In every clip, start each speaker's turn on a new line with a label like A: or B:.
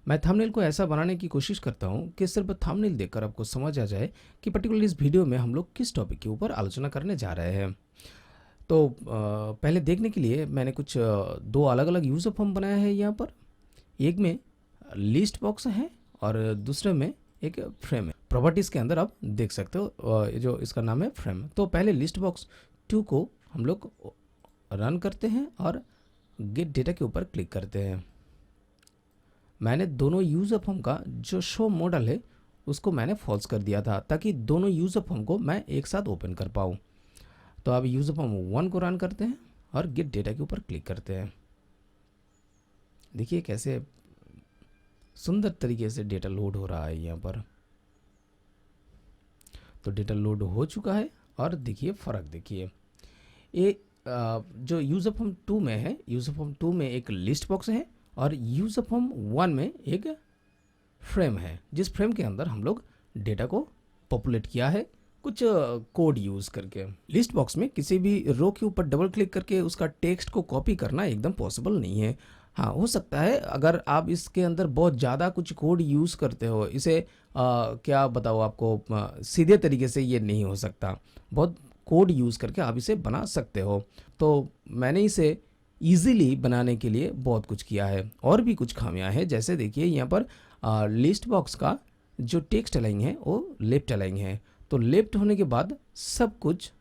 A: मैं थंबनेल को ऐसा बनाने की कोशिश करता हूँ कि सिर्फ थंबनेल देखकर आपको समझ आ जाए कि पर्टिकुलरली इस वीडियो में हम लोग किस टॉपिक के ऊपर आलोचना करने जा रहे हैं। तो पहले देखने के लिए मैंने कुछ दो अलग अलग यूज़र फॉर्म बनाया है यहाँ पर। एक में लिस्ट बॉक्स है और दूसरे में एक फ्रेम है। प्रॉपर्टीज़ के अंदर आप देख सकते हो जो इसका नाम है फ्रेम। तो पहले लिस्ट बॉक्स 2 को हम लोग रन करते हैं और गेट डेटा के ऊपर क्लिक करते हैं। मैंने दोनों यूज़र फॉर्म का जो शो मॉडल है उसको मैंने फॉल्स कर दिया था ताकि दोनों यूज़र फॉर्म को मैं एक साथ ओपन कर पाऊँ। तो अब यूज़र फॉर्म 1 को रन करते हैं और गेट डेटा के ऊपर क्लिक करते हैं। देखिए कैसे सुंदर तरीके से डेटा लोड हो रहा है यहाँ पर। तो डेटा लोड हो चुका है और देखिए फ़र्क देखिए। ये जो यूज़र फॉर्म 2 में है, यूज़र फॉर्म 2 में एक लिस्ट बॉक्स है और यूज़र फॉर्म 1 में एक फ्रेम है, जिस फ्रेम के अंदर हम लोग डेटा को पॉपुलेट किया है कुछ कोड यूज़ करके। लिस्ट बॉक्स में किसी भी रो के ऊपर डबल क्लिक करके उसका टेक्स्ट को कॉपी करना एकदम पॉसिबल नहीं है। हाँ, हो सकता है अगर आप इसके अंदर बहुत ज़्यादा कुछ कोड यूज़ करते हो, इसे क्या बताओ आपको, सीधे तरीके से ये नहीं हो सकता। बहुत कोड यूज़ करके आप इसे बना सकते हो। तो मैंने इसे ईज़िली बनाने के लिए बहुत कुछ किया है। और भी कुछ खामियां हैं, जैसे देखिए यहाँ पर लिस्ट बॉक्स का जो टेक्स्ट अलाइन है वो लेफ्ट अलाइन है। तो लेफ्ट होने के बाद सब कुछ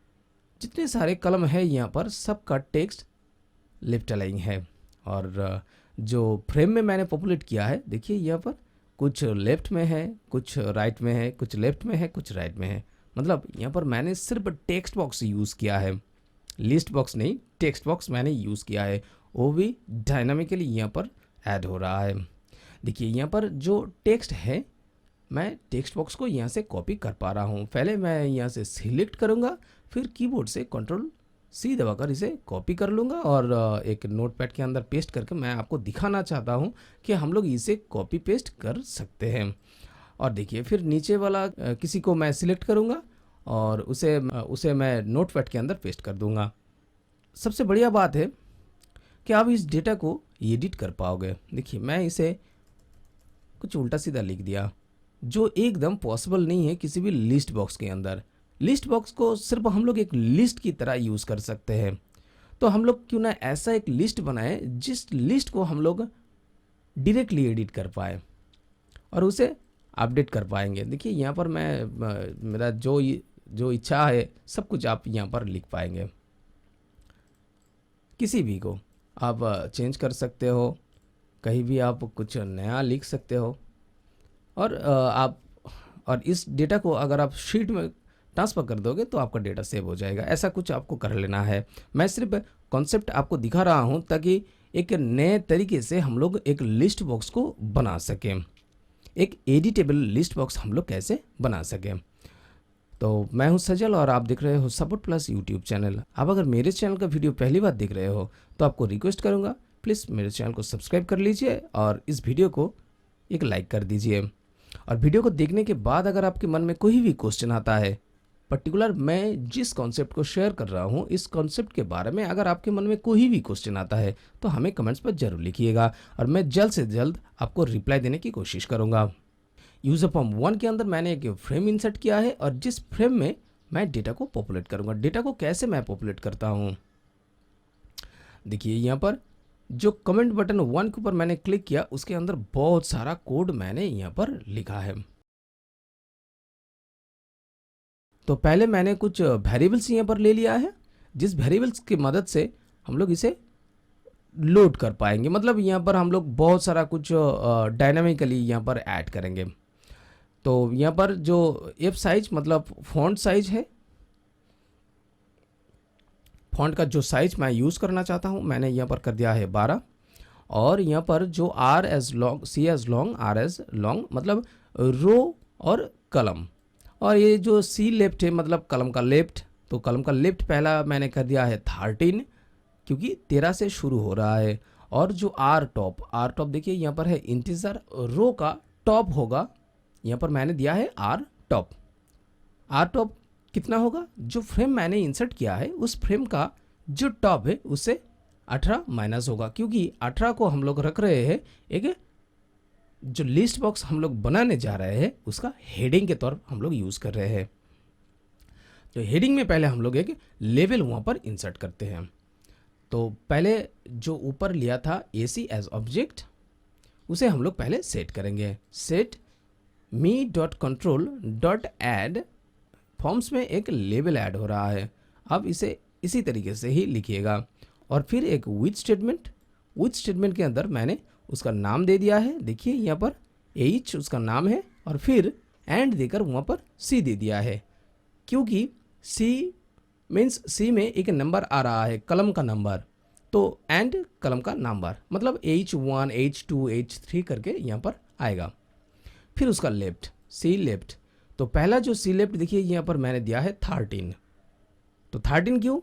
A: जितने सारे कलम है यहाँ पर सबका टेक्स्ट लेफ्ट अलाइन है। और जो फ्रेम में मैंने पॉपुलेट किया है देखिए यहाँ पर कुछ लेफ्ट में है, कुछ राइट में है, कुछ लेफ्ट में है, कुछ राइट में है। मतलब यहाँ पर मैंने सिर्फ टेक्स्ट बॉक्स यूज़ किया है, लिस्ट बॉक्स नहीं, टेक्स्ट बॉक्स मैंने यूज़ किया है। वो भी डायनामिकली यहाँ पर ऐड हो रहा है। देखिए यहाँ पर जो टेक्स्ट है मैं टेक्स्ट बॉक्स को यहाँ से कॉपी कर पा रहा हूँ। पहले मैं यहाँ से सिलेक्ट करूँगा, फिर कीबोर्ड से Ctrl+C दबाकर इसे कॉपी कर लूँगा और एक नोटपैड के अंदर पेस्ट करके मैं आपको दिखाना चाहता हूँ कि हम लोग इसे कॉपी पेस्ट कर सकते हैं। और देखिए फिर नीचे वाला किसी को मैं सिलेक्ट करूँगा और उसे मैं नोटपैड के अंदर पेस्ट कर दूँगा। सबसे बढ़िया बात है कि आप इस डेटा को एडिट कर पाओगे। देखिए मैं इसे कुछ उल्टा सीधा लिख दिया, जो एकदम पॉसिबल नहीं है किसी भी लिस्ट बॉक्स के अंदर। लिस्ट बॉक्स को सिर्फ हम लोग एक लिस्ट की तरह यूज़ कर सकते हैं। तो हम लोग क्यों ना ऐसा एक लिस्ट बनाए जिस लिस्ट को हम लोग डायरेक्टली एडिट कर पाए और उसे अपडेट कर पाएंगे। देखिए यहाँ पर मेरा जो इच्छा है सब कुछ आप यहाँ पर लिख पाएंगे। किसी भी को आप चेंज कर सकते हो, कहीं भी आप कुछ नया लिख सकते हो। और इस डेटा को अगर आप शीट में ट्रांसफ़र कर दोगे तो आपका डेटा सेव हो जाएगा। ऐसा कुछ आपको कर लेना है। मैं सिर्फ कॉन्सेप्ट आपको दिखा रहा हूँ ताकि एक नए तरीके से हम लोग एक लिस्ट बॉक्स को बना सकें, एक एडिटेबल लिस्ट बॉक्स हम लोग कैसे बना सकें। तो मैं हूं सजल और आप देख रहे हो सपोर्ट प्लस यूट्यूब चैनल। आप अगर मेरे चैनल का वीडियो पहली बार देख रहे हो तो आपको रिक्वेस्ट करूंगा प्लीज़ मेरे चैनल को सब्सक्राइब कर लीजिए और इस वीडियो को एक लाइक कर दीजिए। और वीडियो को देखने के बाद अगर आपके मन में कोई भी क्वेश्चन आता है, पर्टिकुलर मैं जिस कॉन्सेप्ट को शेयर कर रहा हूँ इस कॉन्सेप्ट के बारे में अगर आपके मन में कोई भी क्वेश्चन आता है तो हमें कमेंट्स पर जरूर लिखिएगा और मैं जल्द से जल्द आपको रिप्लाई देने की कोशिश करूँगा। यूज़र फॉर्म 1 के अंदर मैंने एक फ्रेम इंसर्ट किया है और जिस फ्रेम में मैं डेटा को पॉपुलेट करूँगा। डेटा को कैसे मैं पॉपुलेट करता हूँ, देखिए यहाँ पर जो कमेंट बटन 1 के ऊपर मैंने क्लिक किया उसके अंदर बहुत सारा कोड मैंने यहाँ पर लिखा है। तो पहले मैंने कुछ वेरिएबल्स यहाँ पर ले लिया है, जिस वेरिएबल्स की मदद से हम लोग इसे लोड कर पाएंगे। मतलब यहाँ पर हम लोग बहुत सारा कुछ डायनामिकली यहाँ पर ऐड करेंगे। तो यहाँ पर जो एफ साइज मतलब फॉन्ट साइज है, फॉन्ट का जो साइज मैं यूज़ करना चाहता हूँ मैंने यहाँ पर कर दिया है 12। और यहाँ पर जो R as long, C as long, R as long मतलब रो और कलम। और ये जो सी लेफ्ट है मतलब कलम का लेफ्ट, तो कलम का लेफ्ट पहला मैंने कर दिया है 13 क्योंकि 13 से शुरू हो रहा है। और जो आर टॉप देखिए यहाँ पर है इंटीजर, रो का टॉप होगा, यहाँ पर मैंने दिया है आर टॉप। आर टॉप कितना होगा, जो फ्रेम मैंने इंसर्ट किया है उस फ्रेम का जो टॉप है उससे 18 माइनस होगा, क्योंकि 18 को हम लोग रख रहे हैं एक जो लिस्ट बॉक्स हम लोग बनाने जा रहे हैं उसका हेडिंग के तौर पर हम लोग यूज़ कर रहे हैं। तो हेडिंग में पहले हम लोग एक लेवल वहाँ पर इंसर्ट करते हैं। तो पहले जो ऊपर लिया था AC एज ऑब्जेक्ट, उसे हम लोग पहले सेट करेंगे। Set me dot control dot add forms में एक लेवल ऐड हो रहा है। अब इसे इसी तरीके से ही लिखिएगा। और फिर एक विथ स्टेटमेंट के अंदर मैंने उसका नाम दे दिया है। देखिए यहाँ पर H उसका नाम है और फिर एंड देकर वहाँ पर C दे दिया है, क्योंकि C मीन्स C में एक नंबर आ रहा है, कलम का नंबर, तो एंड कलम का नंबर, मतलब H1 H2 H3 करके यहाँ पर आएगा। फिर उसका लेफ्ट C लेफ्ट, तो पहला जो C लेफ्ट देखिए यहाँ पर मैंने दिया है 13। तो 13 क्यों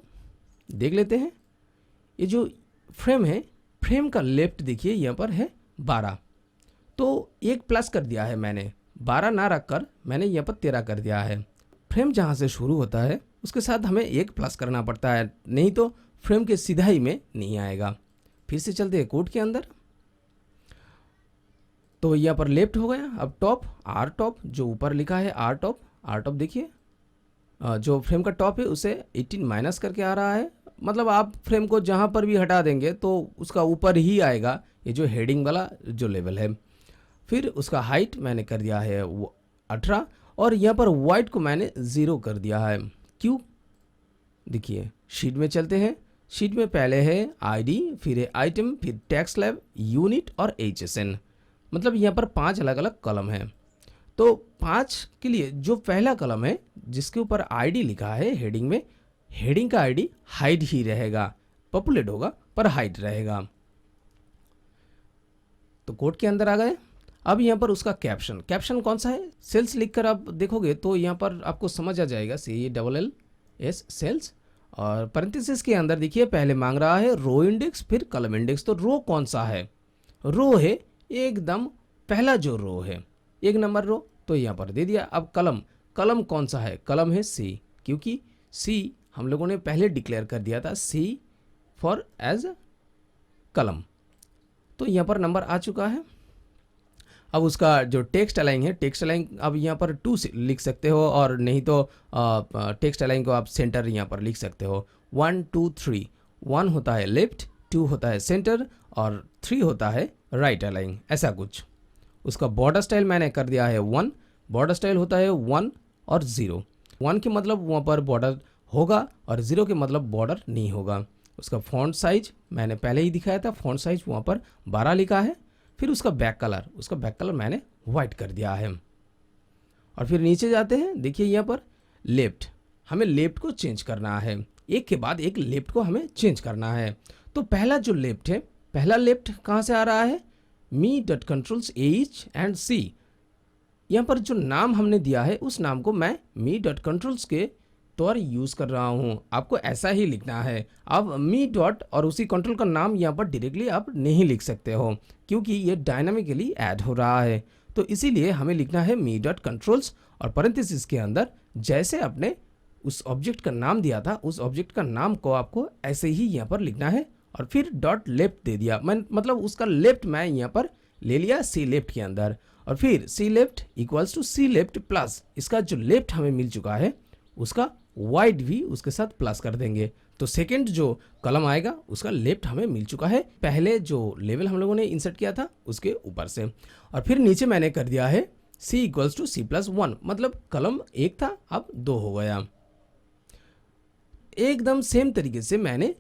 A: देख लेते हैं। ये जो फ्रेम है, फ्रेम का लेफ्ट देखिए यहाँ पर है 12, तो एक प्लस कर दिया है मैंने, 12 ना रखकर मैंने यहाँ पर 13 कर दिया है। फ्रेम जहाँ से शुरू होता है उसके साथ हमें एक प्लस करना पड़ता है, नहीं तो फ्रेम के सीधाई में नहीं आएगा। फिर से चलते हैं कोड के अंदर। तो यहाँ पर लेफ्ट हो गया। अब टॉप आर टॉप, जो ऊपर लिखा है आर टॉप देखिए जो फ्रेम का टॉप है उसे 18 माइनस करके आ रहा है, मतलब आप फ्रेम को जहाँ पर भी हटा देंगे तो उसका ऊपर ही आएगा ये जो हेडिंग वाला जो लेवल है। फिर उसका हाइट मैंने कर दिया है 18 और यहाँ पर वाइट को मैंने 0 कर दिया है। क्यों देखिए शीट में चलते हैं। शीट में पहले है ID, फिर है आइटम, फिर टैक्स लैब, यूनिट और HSN, मतलब यहाँ पर 5 अलग अलग कॉलम हैं। तो 5 के लिए जो पहला कॉलम है जिसके ऊपर ID लिखा है हेडिंग में, हेडिंग का ID हाइड ही रहेगा, पॉपुलेट होगा पर हाइड रहेगा। तो कोड के अंदर आ गए। अब यहाँ पर उसका कैप्शन कौन सा है, सेल्स लिखकर आप देखोगे तो यहाँ पर आपको समझ आ जाएगा, CELLS सेल्स। और पैरेंथेसिस के अंदर देखिए पहले मांग रहा है रो इंडेक्स फिर कॉलम इंडेक्स। तो रो कौन सा है, रो है एकदम पहला जो रो है, 1 नंबर रो, तो यहाँ पर दे दिया। अब कलम कौन सा है, कलम है C, क्योंकि C हम लोगों ने पहले डिक्लेयर कर दिया था C फॉर एज कलम, तो यहाँ पर नंबर आ चुका है। अब उसका जो टेक्स्ट अलाइन है, टेक्स्ट अलाइन अब यहाँ पर 2 लिख सकते हो, और नहीं तो टेक्स्ट अलाइन को आप सेंटर यहाँ पर लिख सकते हो। 1 2 3, 1 होता है लेफ्ट, 2 होता है सेंटर और 3 होता है राइट अलाइन, ऐसा कुछ। उसका बॉर्डर स्टाइल मैंने कर दिया है 1, बॉर्डर स्टाइल होता है 1 और 0। 1 के मतलब वहाँ पर बॉर्डर होगा और 0 के मतलब बॉर्डर नहीं होगा। उसका फॉन्ट साइज मैंने पहले ही दिखाया था, फॉन्ट साइज वहाँ पर 12 लिखा है। फिर उसका बैक कलर मैंने वाइट कर दिया है। और फिर नीचे जाते हैं, देखिए यहाँ पर लेफ्ट, हमें लेफ्ट को चेंज करना है, एक के बाद एक लेफ्ट को हमें चेंज करना है। तो पहला जो लेफ्ट है, पहला लेफ्ट कहाँ से आ रहा है, me dot controls H and C। यहाँ पर जो नाम हमने दिया है उस नाम को मैं मी डॉट कंट्रोल्स के तौर यूज़ कर रहा हूँ, आपको ऐसा ही लिखना है। अब मी डॉट और उसी कंट्रोल का नाम यहाँ पर डायरेक्टली आप नहीं लिख सकते हो, क्योंकि ये डायनामिकली ऐड हो रहा है। तो इसीलिए हमें लिखना है मी डॉट कंट्रोल्स और पैरेंथेसिस के अंदर जैसे आपने उस ऑब्जेक्ट का नाम दिया था उस ऑब्जेक्ट का नाम को आपको ऐसे ही यहाँ पर लिखना है। और फिर डॉट लेफ्ट दे दिया, मैं मतलब उसका लेफ्ट मैं यहाँ पर ले लिया C लेफ्ट के अंदर, और फिर C left equals to C left plus इसका जो लेफ्ट हमें मिल चुका है उसका वाइड भी उसके साथ प्लस कर देंगे। तो सेकंड जो कॉलम आएगा उसका लेफ्ट हमें मिल चुका है पहले जो लेवल हम लोगों ने इंसर्ट किया था उसके ऊपर से। और फिर नीचे मैंने कर दिया है C इक्वल्स टू C+1, मतलब कॉलम 1 था अब 2 हो गया। एकदम सेम तरीके से मैंने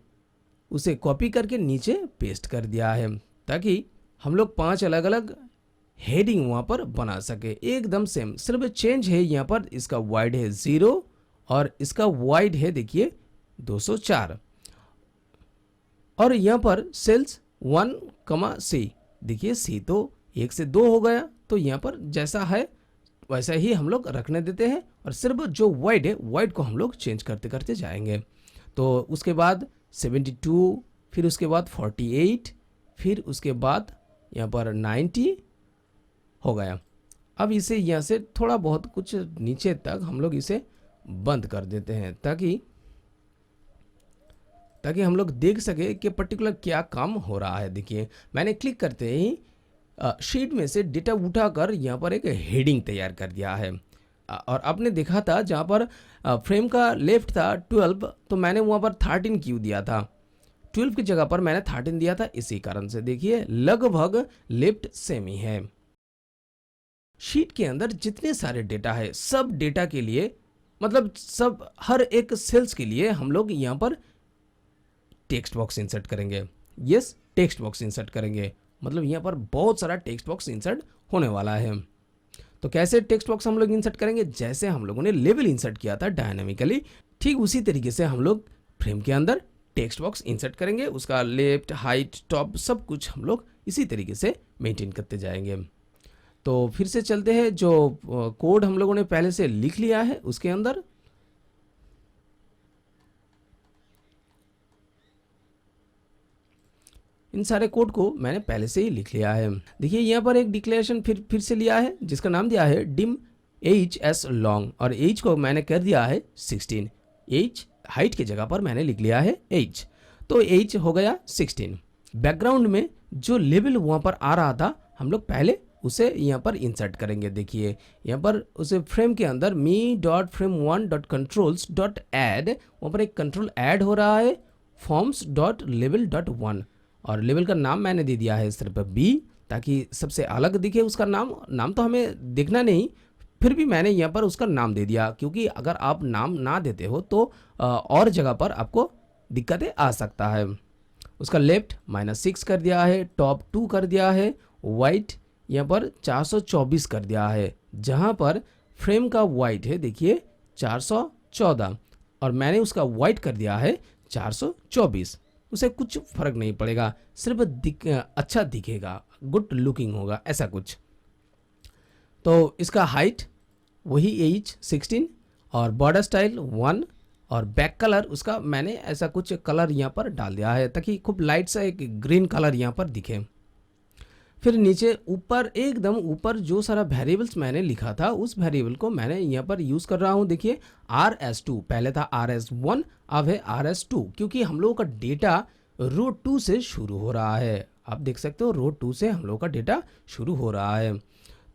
A: उसे कॉपी करके नीचे पेस्ट कर दिया है, ताकि हम लोग 5 अलग अलग हेडिंग वहाँ पर बना सके, एकदम सेम। सिर्फ चेंज है यहाँ पर इसका वाइड है 0 और इसका वाइड है देखिए 204। और यहाँ पर सेल्स 1, C, देखिए C तो 1 से 2 हो गया, तो यहाँ पर जैसा है वैसा ही हम लोग रखने देते हैं, और सिर्फ जो वाइड है वाइड को हम लोग चेंज करते करते जाएंगे। तो उसके बाद 72, फिर उसके बाद 48, फिर उसके बाद यहाँ पर 90 हो गया। अब इसे यहाँ से थोड़ा बहुत कुछ नीचे तक हम लोग इसे बंद कर देते हैं, ताकि हम लोग देख सके कि पर्टिकुलर क्या काम हो रहा है। देखिए मैंने क्लिक करते ही शीट में से डेटा उठाकर यहाँ पर एक हेडिंग तैयार कर दिया है। और आपने देखा था जहाँ पर फ्रेम का लेफ्ट था 12, तो मैंने वहाँ पर 13 क्यों दिया था? 12 की जगह पर मैंने 13 दिया था, इसी कारण से देखिए लगभग लेफ्ट सेम ही है। शीट के अंदर जितने सारे डेटा है, सब डेटा के लिए, मतलब सब हर एक सेल्स के लिए हम लोग यहाँ पर टेक्स्ट बॉक्स इंसर्ट करेंगे। यस, टेक्स्ट बॉक्स इंसर्ट करेंगे, मतलब यहाँ पर बहुत सारा टेक्स्ट बॉक्स इंसर्ट होने वाला है। तो कैसे टेक्स्ट बॉक्स हम लोग इंसर्ट करेंगे? जैसे हम लोगों ने लेबल इंसर्ट किया था डायनामिकली, ठीक उसी तरीके से हम लोग फ्रेम के अंदर टेक्स्ट बॉक्स इंसर्ट करेंगे। उसका लेफ्ट, हाइट, टॉप सब कुछ हम लोग इसी तरीके से मेंटेन करते जाएंगे। तो फिर से चलते हैं, जो कोड हम लोगों ने पहले से लिख लिया है उसके अंदर इन सारे कोड को मैंने पहले से ही लिख लिया है। देखिए यहाँ पर एक डिक्लेरेशन फिर से लिया है, जिसका नाम दिया है dim एज एस लॉन्ग, और एज को मैंने कर दिया है 16। एज हाइट की जगह पर मैंने लिख लिया है एज, तो एज हो गया 16। बैकग्राउंड में जो लेबल वहाँ पर आ रहा था हम लोग पहले उसे यहाँ पर इंसर्ट करेंगे। देखिए यहाँ पर उसे फ्रेम के अंदर me.frame1.controls.add, वहाँ पर एक कंट्रोल ऐड हो रहा है forms.label.1, और लेवल का नाम मैंने दे दिया है सिर्फ बी, ताकि सबसे अलग दिखे उसका नाम तो हमें देखना नहीं, फिर भी मैंने यहाँ पर उसका नाम दे दिया, क्योंकि अगर आप नाम ना देते हो तो और जगह पर आपको दिक्कतें आ सकता है। उसका लेफ्ट -6 कर दिया है, टॉप 2 कर दिया है, वाइट यहाँ पर 424 कर दिया है, जहाँ पर फ्रेम का वाइट है देखिए 414, और मैंने उसका वाइट कर दिया है 424। उसे कुछ फर्क नहीं पड़ेगा, सिर्फ अच्छा दिखेगा, गुड लुकिंग होगा, ऐसा कुछ। तो इसका हाइट वही एज 16, और बॉर्डर स्टाइल 1, और बैक कलर उसका मैंने ऐसा कुछ कलर यहाँ पर डाल दिया है ताकि खूब लाइट सा एक ग्रीन कलर यहाँ पर दिखे। फिर नीचे ऊपर एकदम ऊपर जो सारा वेरिएबल्स मैंने लिखा था उस वेरिएबल को मैंने यहाँ पर यूज़ कर रहा हूँ। देखिए RS2, पहले था RS1, अब है RS2, क्योंकि हम लोगों का डेटा रो 2 से शुरू हो रहा है। आप देख सकते हो रो 2 से हम लोगों का डेटा शुरू हो रहा है।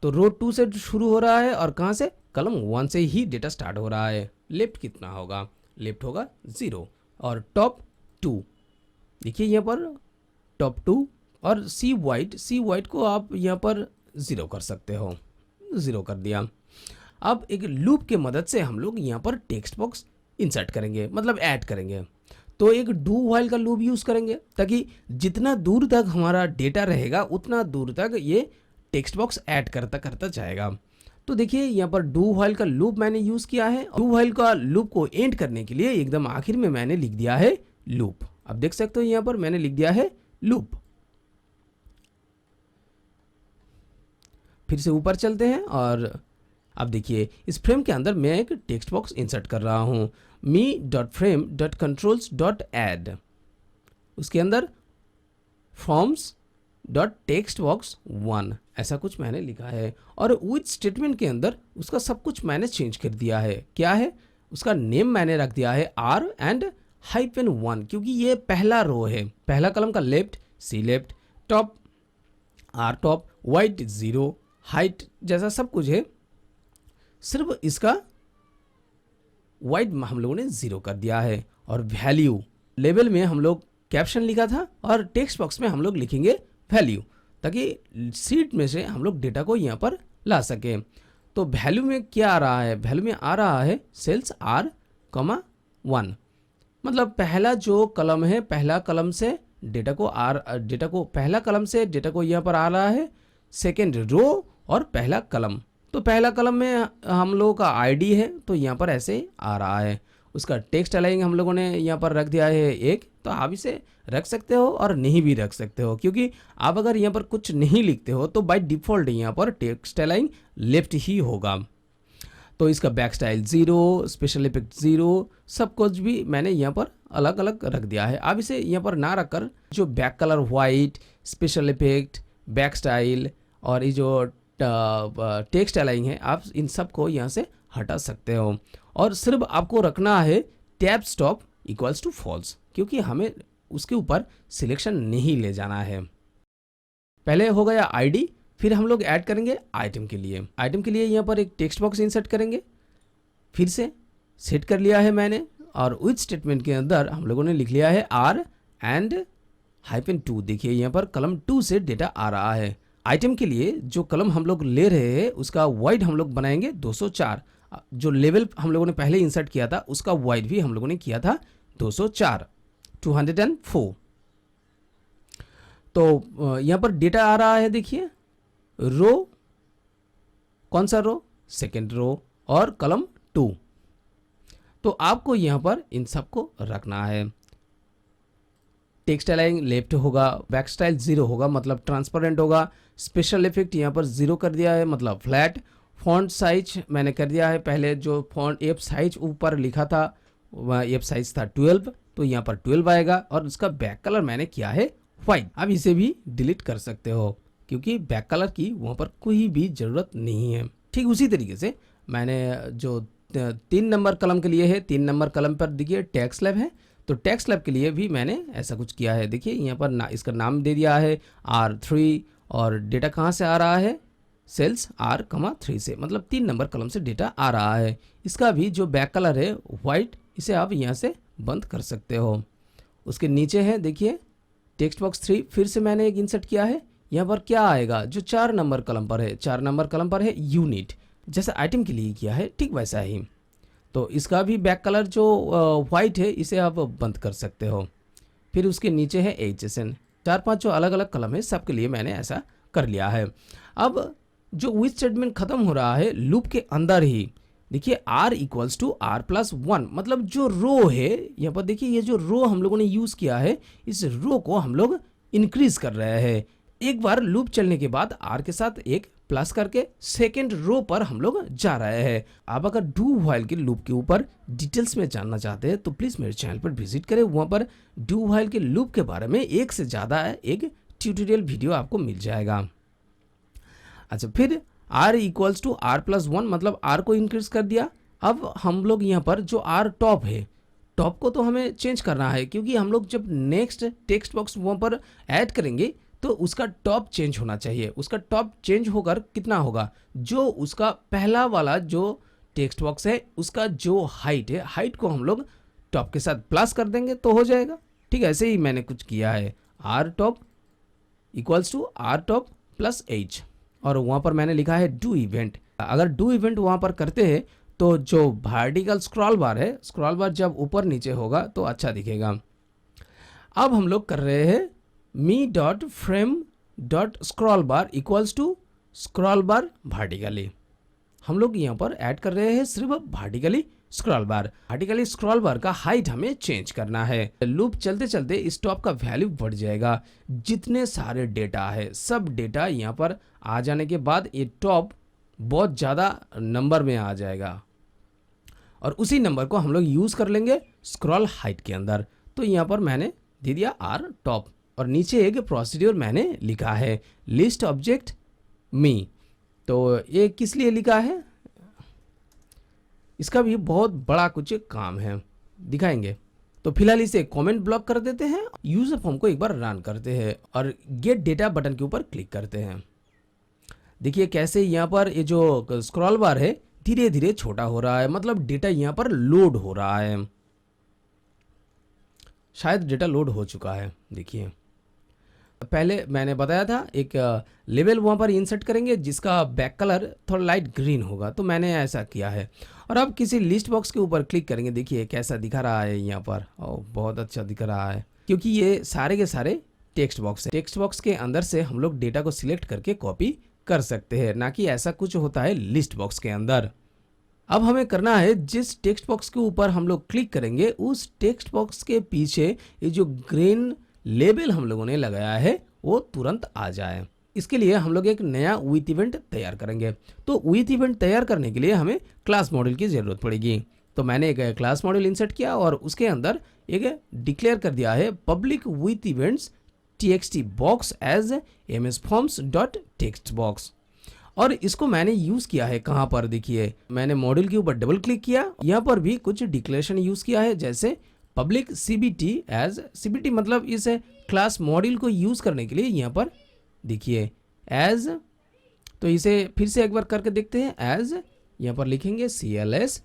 A: तो रो 2 से शुरू हो रहा है, और कहाँ से? कॉलम 1 से ही डेटा स्टार्ट हो रहा है। लेफ्ट कितना होगा? लेफ्ट होगा 0, और टॉप 2 देखिए यहाँ पर टॉप 2, और सी वाइट को आप यहाँ पर 0 कर सकते हो, 0 कर दिया। अब एक लूप के मदद से हम लोग यहाँ पर टेक्स्ट बॉक्स इंसर्ट करेंगे, मतलब ऐड करेंगे। तो एक डू व्हाइल का लूप यूज़ करेंगे, ताकि जितना दूर तक हमारा डेटा रहेगा उतना दूर तक ये टेक्स्ट बॉक्स ऐड करता करता जाएगा। तो देखिए यहाँ पर डू व्हाइल का लूप मैंने यूज़ किया है। डू व्हाइल का लूप को एंड करने के लिए एकदम आखिर में मैंने लिख दिया है लूप। अब देख सकते हो यहाँ पर मैंने लिख दिया है लूप। फिर से ऊपर चलते हैं, और अब देखिए इस फ्रेम के अंदर मैं एक टेक्स्ट बॉक्स इंसर्ट कर रहा हूँ, me.frame.controls.add। उसके अंदर forms.textbox1 ऐसा कुछ मैंने लिखा है, और विथ स्टेटमेंट के अंदर उसका सब कुछ मैंने चेंज कर दिया है। क्या है? उसका नेम मैंने रख दिया है R and -1, क्योंकि ये पहला रो है, पहला कॉलम का left, C left, top R top, white 0, height जैसा सब कुछ है, सिर्फ इसका वाइट हम लोगों ने 0 कर दिया है। और वैल्यू लेवल में हम लोग कैप्शन लिखा था, और टेक्स्ट बॉक्स में हम लोग लिखेंगे वैल्यू, ताकि शीट में से हम लोग डेटा को यहाँ पर ला सकें। तो वैल्यू में क्या आ रहा है? वैल्यू में आ रहा है सेल्स R,1, मतलब पहला जो कलम है, पहला कलम से डेटा को पहला कलम से डेटा को यहाँ पर आ रहा है, सेकेंड रो और पहला कलम। तो पहला कलम में हम लोगों का आईडी है, तो यहाँ पर ऐसे आ रहा है। उसका टेक्स्ट अलाइनिंग हम लोगों ने यहाँ पर रख दिया है 1, तो आप इसे रख सकते हो और नहीं भी रख सकते हो, क्योंकि आप अगर यहाँ पर कुछ नहीं लिखते हो तो बाय डिफ़ॉल्ट यहाँ पर टेक्स्ट अलाइन लेफ्ट ही होगा। तो इसका बैक स्टाइल 0, स्पेशल इफेक्ट 0, सब कुछ भी मैंने यहाँ पर अलग अलग रख दिया है। आप इसे यहाँ पर ना रखकर जो back colour white, special effect, back style और ये जो टेक्स्ट अलाइन है, आप इन सब को यहाँ से हटा सकते हो। और सिर्फ आपको रखना है tab stop equals to false, क्योंकि हमें उसके ऊपर सिलेक्शन नहीं ले जाना है। पहले हो गया आईडी, फिर हम लोग ऐड करेंगे आइटम के लिए। आइटम के लिए यहाँ पर एक टेक्स्ट बॉक्स इंसर्ट करेंगे, फिर से सेट कर लिया है मैंने, और विथ स्टेटमेंट के अंदर हम लोगों ने लिख लिया है आर एंड -2। देखिए यहाँ पर कलम 2 से डेटा आ रहा है। आइटम के लिए जो कलम हम लोग ले रहे हैं उसका वाइड हम लोग बनाएंगे 204। जो लेवल हम लोगों ने पहले इंसर्ट किया था उसका वाइड भी हम लोगों ने किया था 204, 204। तो यहाँ पर डेटा आ रहा है, देखिए रो, कौन सा रो, सेकेंड रो, और कलम 2। तो आपको यहाँ पर इन सबको रखना है। टेक्स्ट अलाइन लेफ्ट होगा, बैक स्टाइल 0 होगा मतलब ट्रांसपेरेंट होगा, स्पेशल इफेक्ट यहाँ पर 0 कर दिया है मतलब फ्लैट। फॉन्ट साइज मैंने कर दिया है, पहले जो फॉन्ट एफ साइज ऊपर लिखा था वह एफ साइज था 12, तो यहाँ पर 12 आएगा, और उसका बैक कलर मैंने किया है व्हाइट। अब इसे भी डिलीट कर सकते हो क्योंकि बैक कलर की वहाँ पर कोई भी ज़रूरत नहीं है। ठीक उसी तरीके से मैंने जो 3 नंबर कलम के लिए है, 3 नंबर कलम पर देखिए टेक्स्ट लैब है, तो टेक्स्ट लैब के लिए भी मैंने ऐसा कुछ किया है। देखिए यहाँ पर इसका नाम दे दिया है R3, और डेटा कहाँ से आ रहा है, सेल्स R,3 से, मतलब 3 नंबर कलम से डेटा आ रहा है। इसका भी जो बैक कलर है वाइट, इसे आप यहाँ से बंद कर सकते हो। उसके नीचे है देखिए टेक्स्ट बॉक्स 3, फिर से मैंने एक इंसर्ट किया है। यहाँ पर क्या आएगा, जो 4 नंबर कलम पर है, 4 नंबर कलम पर है यूनिट, जैसा आइटम के लिए किया है ठीक वैसा ही। तो इसका भी बैक कलर जो वाइट है इसे आप बंद कर सकते हो। फिर उसके नीचे है HSN, 4-5 जो अलग अलग कलम है सबके लिए मैंने ऐसा कर लिया है। अब जो विथ स्टेटमेंट खत्म हो रहा है लूप के अंदर ही, देखिए R = R+1, मतलब जो रो है यहाँ पर देखिए, ये जो रो हम लोगों ने यूज़ किया है इस रो को हम लोग इंक्रीज कर रहे हैं। एक बार लूप चलने के बाद R के साथ एक प्लस करके सेकेंड रो पर हम लोग जा रहे हैं। आप अगर डू व्हाइल के लूप के ऊपर डिटेल्स में जानना चाहते हैं तो प्लीज़ मेरे चैनल पर विजिट करें, वहाँ पर डू व्हाइल के लूप के बारे में एक से ज़्यादा एक ट्यूटोरियल वीडियो आपको मिल जाएगा। अच्छा, फिर R = R+1 मतलब R को इंक्रीज कर दिया। अब हम लोग यहाँ पर जो R टॉप है, टॉप को तो हमें चेंज करना है क्योंकि हम लोग जब नेक्स्ट टेक्स्ट बॉक्स वहाँ पर ऐड करेंगे तो उसका टॉप चेंज होना चाहिए। उसका टॉप चेंज होकर कितना होगा, जो उसका पहला वाला जो टेक्स्ट बॉक्स है उसका जो हाइट है, हाइट को हम लोग टॉप के साथ प्लस कर देंगे तो हो जाएगा। ठीक है, ऐसे ही मैंने कुछ किया है, R top = R top + H, और वहाँ पर मैंने लिखा है डू इवेंट। अगर डू इवेंट वहाँ पर करते हैं तो जो वर्टिकल स्क्रॉल बार है, स्क्रॉल बार जब ऊपर नीचे होगा तो अच्छा दिखेगा। अब हम लोग कर रहे हैं me.frame.scrollbar = स्क्रॉल बार वर्टिकली। हम लोग यहाँ पर ऐड कर रहे हैं सिर्फ वर्टिकली स्क्रॉल बार। वर्टिकली स्क्रॉल बार का हाइट हमें चेंज करना है। लूप चलते चलते इस टॉप का वैल्यू बढ़ जाएगा। जितने सारे डेटा है सब डेटा यहाँ पर आ जाने के बाद ये टॉप बहुत ज़्यादा नंबर में आ जाएगा, और उसी नंबर को हम लोग यूज़ कर लेंगे स्क्रॉल हाइट के अंदर। तो यहाँ पर मैंने दे दिया R टॉप, और नीचे एक प्रोसीड्यूर मैंने लिखा है लिस्ट ऑब्जेक्ट मी। तो ये किस लिए लिखा है, इसका भी बहुत बड़ा कुछ काम है, दिखाएंगे। तो फिलहाल इसे कमेंट ब्लॉक कर देते हैं, यूजर फॉर्म को एक बार रन करते हैं और गेट डेटा बटन के ऊपर क्लिक करते हैं। देखिए कैसे यहाँ पर ये जो स्क्रॉल बार है धीरे धीरे छोटा हो रहा है, मतलब डेटा यहाँ पर लोड हो रहा है। शायद डेटा लोड हो चुका है। देखिए पहले मैंने बताया था एक लेवल वहाँ पर इंसर्ट करेंगे जिसका बैक कलर थोड़ा लाइट ग्रीन होगा, तो मैंने ऐसा किया है। और अब किसी लिस्ट बॉक्स के ऊपर क्लिक करेंगे, देखिए कैसा दिखा रहा है यहाँ पर। बहुत अच्छा दिख रहा है क्योंकि ये सारे के सारे टेक्स्ट बॉक्स है। टेक्स्ट बॉक्स के अंदर से हम लोग डेटा को सिलेक्ट करके कॉपी कर सकते हैं, ना कि ऐसा कुछ होता है लिस्ट बॉक्स के अंदर। अब हमें करना है जिस टेक्स्ट बॉक्स के ऊपर हम लोग क्लिक करेंगे उस टेक्स्ट बॉक्स के पीछे ये जो ग्रीन लेबल हम लोगों ने लगाया है वो तुरंत आ जाए। इसके लिए हम लोग एक नया विथ इवेंट तैयार करेंगे। तो विथ इवेंट तैयार करने के लिए हमें क्लास मॉड्यूल की ज़रूरत पड़ेगी। तो मैंने एक क्लास मॉड्यूल इंसर्ट किया और उसके अंदर एक डिक्लेयर कर दिया है public with events txt box as msforms.textbox, और इसको मैंने यूज़ किया है कहाँ पर, देखिए मैंने मॉड्यूल के ऊपर डबल क्लिक किया, यहाँ पर भी कुछ डिक्लेरेशन यूज़ किया है, जैसे पब्लिक cbt एज cbt मतलब इस क्लास मॉड्यूल को यूज़ करने के लिए यहाँ पर देखिए एज, तो इसे फिर से एक बार करके देखते हैं। एज यहाँ पर लिखेंगे CLS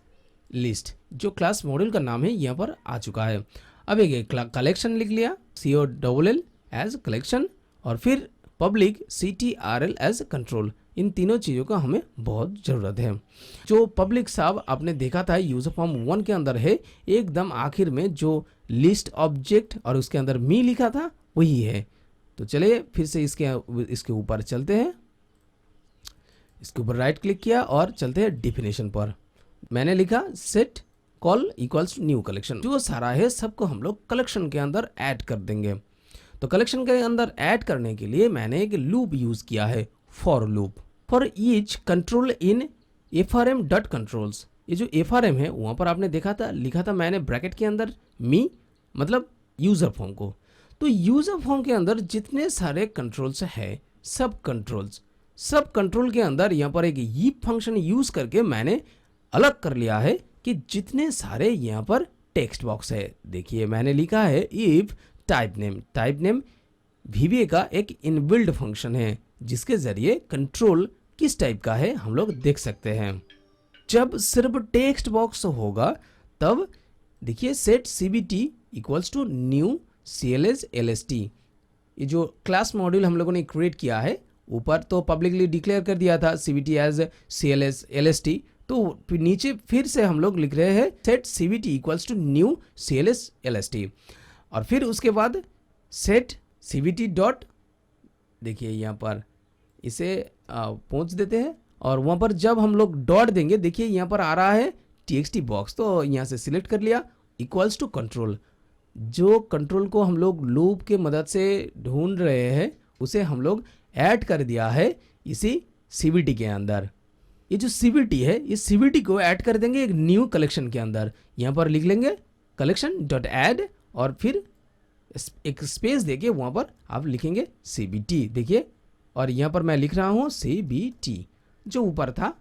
A: लिस्ट, जो क्लास मॉड्यूल का नाम है यहाँ पर आ चुका है। अब एक कलेक्शन लिख लिया COLL एज कलेक्शन, और फिर पब्लिक CTRL एज कंट्रोल। इन तीनों चीज़ों का हमें बहुत ज़रूरत है। जो पब्लिक साहब आपने देखा था यूजर फॉर्म 1 के अंदर है, एकदम आखिर में जो लिस्ट ऑब्जेक्ट और उसके अंदर मी लिखा था वही है। तो चलिए फिर से इसके ऊपर चलते हैं, इसके ऊपर राइट क्लिक किया और चलते हैं डिफिनेशन पर। मैंने लिखा set call equals new collection. जो सारा है सबको हम लोग कलेक्शन के अंदर ऐड कर देंगे। तो कलेक्शन के अंदर ऐड करने के लिए मैंने एक लूप यूज किया है, for loop. For each control in FRM dot controls. ये जो FRM है वहाँ पर आपने देखा था, लिखा था मैंने ब्रैकेट के अंदर मी, मतलब यूजर फॉर्म को। तो यूजर फॉर्म के अंदर जितने सारे कंट्रोल्स है, सब कंट्रोल के अंदर यहाँ पर एक हीप फंक्शन यूज करके मैंने अलग कर लिया है कि जितने सारे यहाँ पर टेक्स्ट बॉक्स है। देखिए मैंने लिखा है इफ टाइप नेम VBA का एक इनबिल्ड फंक्शन है, जिसके जरिए कंट्रोल किस टाइप का है हम लोग देख सकते हैं। जब सिर्फ टेक्स्ट बॉक्स होगा तब देखिए set CBT equals to new CLS LST। ये जो क्लास मॉड्यूल हम लोगों ने क्रिएट किया है, ऊपर तो पब्लिकली डिक्लेयर कर दिया था CBT एज CLS LST, तो नीचे फिर से हम लोग लिख रहे हैं set CBT equals to new CLS LST, और फिर उसके बाद सेट CBT डॉट, देखिए यहाँ पर इसे पहुँच देते हैं, और वहाँ पर जब हम लोग डॉट देंगे देखिए यहाँ पर आ रहा है TXT बॉक्स, तो यहाँ से सिलेक्ट कर लिया इक्वल्स टू कंट्रोल। जो कंट्रोल को हम लोग लूप के मदद से ढूंढ रहे हैं उसे हम लोग ऐड कर दिया है इसी CBT के अंदर। ये जो CBT है, इस CBT को ऐड कर देंगे एक न्यू कलेक्शन के अंदर। यहाँ पर लिख लेंगे कलेक्शन डॉट ऐड, और फिर एक स्पेस देके वहाँ पर आप लिखेंगे CBT, देखिए, और यहाँ पर मैं लिख रहा हूँ CBT, जो ऊपर था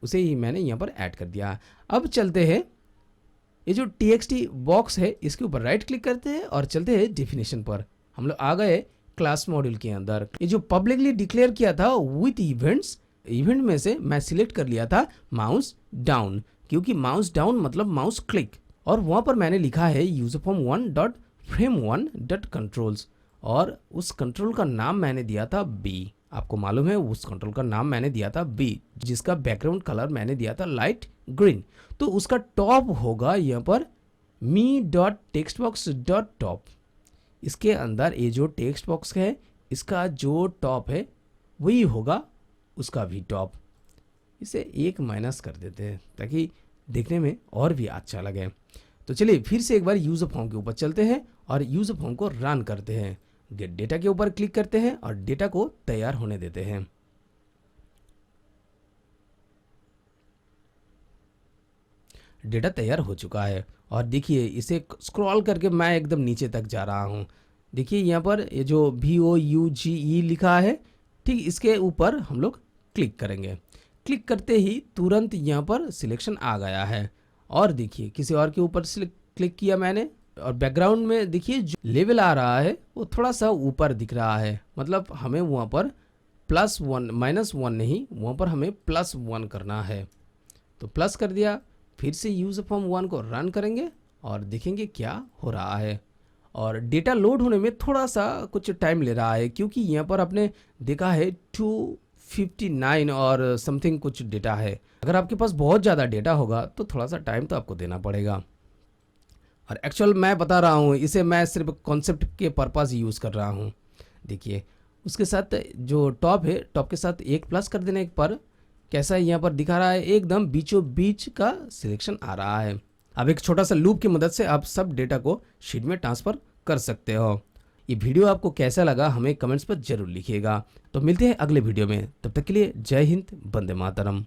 A: उसे ही मैंने यहाँ पर ऐड कर दिया। अब चलते हैं, ये जो TXT बॉक्स है इसके ऊपर राइट क्लिक करते हैं और चलते हैं डिफिनेशन पर। हम लोग आ गए क्लास मॉड्यूल के अंदर। ये जो पब्लिकली डिक्लेयर किया था विथ इवेंट्स, इवेंट में से मैं सिलेक्ट कर लिया था माउस डाउन, क्योंकि माउस डाउन मतलब माउस क्लिक, और वहाँ पर मैंने लिखा है user form 1 dot frame 1 dot controls, और उस कंट्रोल का नाम मैंने दिया था B। आपको मालूम है उस कंट्रोल का नाम मैंने दिया था B, जिसका बैकग्राउंड कलर मैंने दिया था लाइट ग्रीन। तो उसका टॉप होगा यहाँ पर me dot text box dot top. इसके अंदर ये जो टेक्स्ट बॉक्स है इसका जो टॉप है वही होगा उसका भी टॉप। इसे एक माइनस कर देते हैं ताकि देखने में और भी अच्छा लगे। तो चलिए फिर से एक बार यूजर फॉर्म के ऊपर चलते हैं और यूजर फॉर्म को रन करते हैं। गेट डेटा के ऊपर क्लिक करते हैं और डेटा को तैयार होने देते हैं। डेटा तैयार हो चुका है, और देखिए इसे स्क्रॉल करके मैं एकदम नीचे तक जा रहा हूँ। देखिए यहाँ पर ये जो VOUGE लिखा है, ठीक इसके ऊपर हम लोग क्लिक करेंगे। क्लिक करते ही तुरंत यहाँ पर सिलेक्शन आ गया है, और देखिए किसी और के ऊपर क्लिक किया मैंने, और बैकग्राउंड में देखिए जो लेवल आ रहा है वो थोड़ा सा ऊपर दिख रहा है, मतलब हमें वहाँ पर +1 -1 नहीं, वहाँ पर हमें +1 करना है। तो प्लस कर दिया। फिर से यूजर फॉर्म 1 को रन करेंगे और देखेंगे क्या हो रहा है। और डेटा लोड होने में थोड़ा सा कुछ टाइम ले रहा है, क्योंकि यहाँ पर आपने देखा है 259 और समथिंग कुछ डेटा है। अगर आपके पास बहुत ज़्यादा डेटा होगा तो थोड़ा सा टाइम तो आपको देना पड़ेगा। और एक्चुअल मैं बता रहा हूँ, इसे मैं सिर्फ कॉन्सेप्ट के पर्पस यूज़ कर रहा हूँ। देखिए उसके साथ जो टॉप है, टॉप के साथ एक प्लस कर देने पर कैसा यहाँ पर दिखा रहा है, एकदम बीचों बीच का सिलेक्शन आ रहा है। अब एक छोटा सा लूप की मदद से आप सब डेटा को शीट में ट्रांसफ़र कर सकते हो। ये वीडियो आपको कैसा लगा हमें कमेंट्स पर जरूर लिखिएगा। तो मिलते हैं अगले वीडियो में, तब तक के लिए जय हिंद, वंदे मातरम।